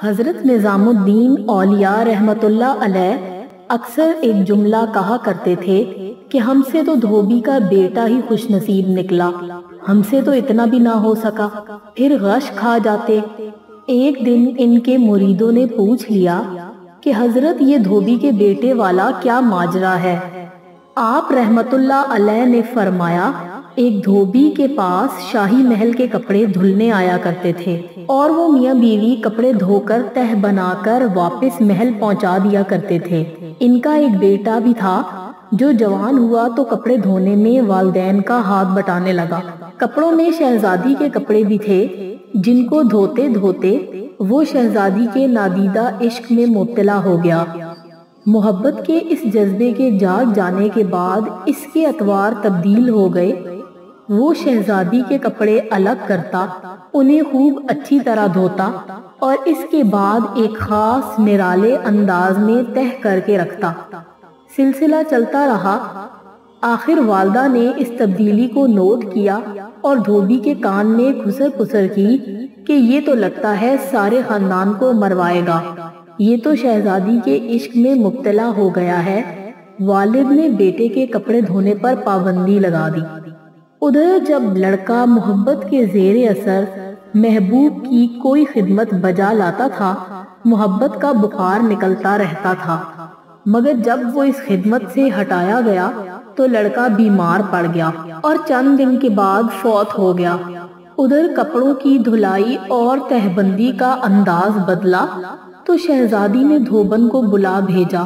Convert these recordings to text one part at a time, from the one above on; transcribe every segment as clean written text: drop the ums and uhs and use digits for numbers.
حضرت نظام الدین اولیاء رحمت اللہ علیہ اکثر ایک جملہ کہا کرتے تھے کہ ہم سے تو دھوبی کا بیٹا ہی خوش نصیب نکلا، ہم سے تو اتنا بھی نہ ہو سکا، پھر غش کھا جاتے۔ ایک دن ان کے مریدوں نے پوچھ لیا کہ حضرت یہ دھوبی کے بیٹے والا کیا ماجرا ہے؟ آپ رحمت اللہ علیہ نے فرمایا، ایک دھوبی کے پاس شاہی محل کے کپڑے دھلنے آیا کرتے تھے اور وہ میاں بیوی کپڑے دھو کر تہ بنا کر واپس محل پہنچا دیا کرتے تھے۔ ان کا ایک بیٹا بھی تھا جو جوان ہوا تو کپڑے دھونے میں والدین کا ہاتھ بٹانے لگا۔ کپڑوں میں شہزادی کے کپڑے بھی تھے جن کو دھوتے دھوتے وہ شہزادی کے نادیدہ عشق میں مبتلا ہو گیا۔ محبت کے اس جذبے کے جاگ جانے کے بعد اس کے اطوار تبدیل ہو گئے۔ وہ شہزادی کے کپڑے الگ کرتا، انہیں خوب اچھی طرح دھوتا اور اس کے بعد ایک خاص نرالے انداز میں تہ کر کے رکھتا۔ سلسلہ چلتا رہا۔ آخر والدہ نے اس تبدیلی کو نوٹ کیا اور دھوبی کے کان میں خسر پسر کی کہ یہ تو لگتا ہے سارے خاندان کو مروائے گا، یہ تو شہزادی کے عشق میں مبتلا ہو گیا ہے۔ والد نے بیٹے کے کپڑے دھونے پر پابندی لگا دی۔ ادھر جب لڑکا محبت کے زیر اثر محبوب کی کوئی خدمت بجا لاتا تھا، محبت کا بخار نکلتا رہتا تھا، مگر جب وہ اس خدمت سے ہٹایا گیا تو لڑکا بیمار پڑ گیا اور چند دن کے بعد فوت ہو گیا۔ ادھر کپڑوں کی دھلائی اور تہ بندی کا انداز بدلا تو شہزادی نے دھوبن کو بلا بھیجا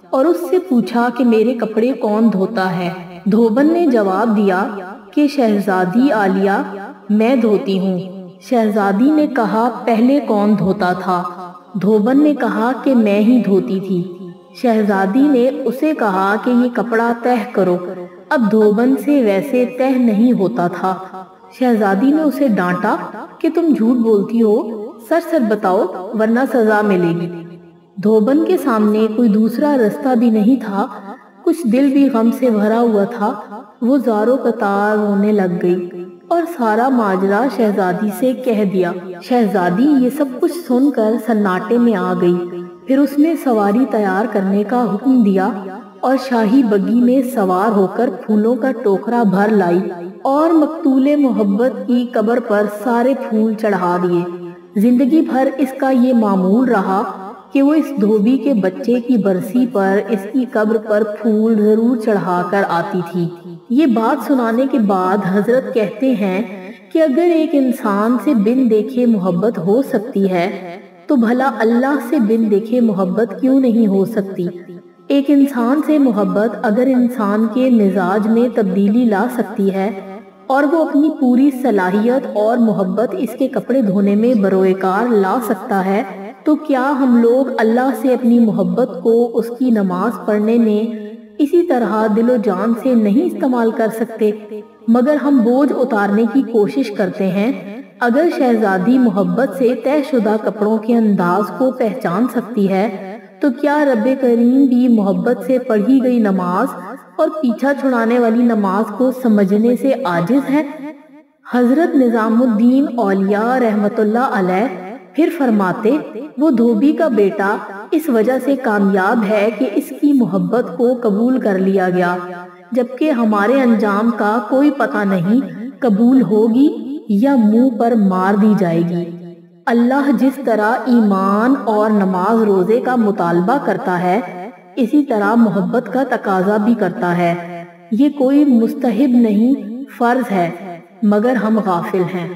اور اس سے پوچھا کہ میرے کپڑے کون دھوتا ہے؟ دھوبن نے جواب دیا کہ شہزادی عالیہ میں دھوتی ہوں۔ شہزادی نے کہا پہلے کون دھوتا تھا؟ دھوبن نے کہا کہ میں ہی دھوتی تھی۔ شہزادی نے اسے کہا کہ یہ کپڑا تہ کرو۔ اب دھوبن سے ویسے تہ نہیں ہوتا تھا۔ شہزادی نے اسے ڈانٹا کہ تم جھوٹ بولتی ہو، سچ سچ بتاؤ ورنہ سزا ملے گی۔ دھوبن کے سامنے کوئی دوسرا رستہ بھی نہیں تھا، کچھ دل بھی غم سے بھرا ہوا تھا۔ وہ زاروں قطار رونے لگ گئی اور سارا ماجرا شہزادی سے کہہ دیا۔ شہزادی یہ سب کچھ سن کر سناٹے میں آ گئی۔ پھر اس نے سواری تیار کرنے کا حکم دیا اور شاہی بگی میں سوار ہو کر پھولوں کا ٹوکرا بھر لائی اور مقتول محبت کی قبر پر سارے پھول چڑھا دیے۔ زندگی بھر اس کا یہ معمول رہا کہ وہ اس دھوبی کے بچے کی برسی پر اس کی قبر پر پھول ضرور چڑھا کر آتی تھی۔ یہ بات سنانے کے بعد حضرت کہتے ہیں کہ اگر ایک انسان سے بن دیکھے محبت ہو سکتی ہے تو بھلا اللہ سے بن دیکھے محبت کیوں نہیں ہو سکتی؟ ایک انسان سے محبت اگر انسان کے مزاج میں تبدیلی لا سکتی ہے اور وہ اپنی پوری صلاحیت اور محبت اس کے کپڑے دھونے میں بروئے کار لا سکتا ہے، تو کیا ہم لوگ اللہ سے اپنی محبت کو اس کی نماز پڑھنے میں اسی طرح دل و جان سے نہیں استعمال کر سکتے؟ مگر ہم بوجھ اتارنے کی کوشش کرتے ہیں۔ اگر شہزادی محبت سے طے شدہ کپڑوں کے انداز کو پہچان سکتی ہے تو کیا رب کریم بھی محبت سے پڑھی گئی نماز اور پیچھا چھڑانے والی نماز کو سمجھنے سے عاجز ہے؟ حضرت نظام الدین اولیاء رحمت اللہ علیہ پھر فرماتے، وہ دھوبی کا بیٹا اس وجہ سے کامیاب ہے کہ اس کی محبت کو قبول کر لیا گیا، جبکہ ہمارے انجام کا کوئی پتہ نہیں، قبول ہوگی یا منہ پر مار دی جائے گی۔ اللہ جس طرح ایمان اور نماز روزے کا مطالبہ کرتا ہے، اسی طرح محبت کا تقاضا بھی کرتا ہے۔ یہ کوئی مستحب نہیں، فرض ہے، مگر ہم غافل ہیں۔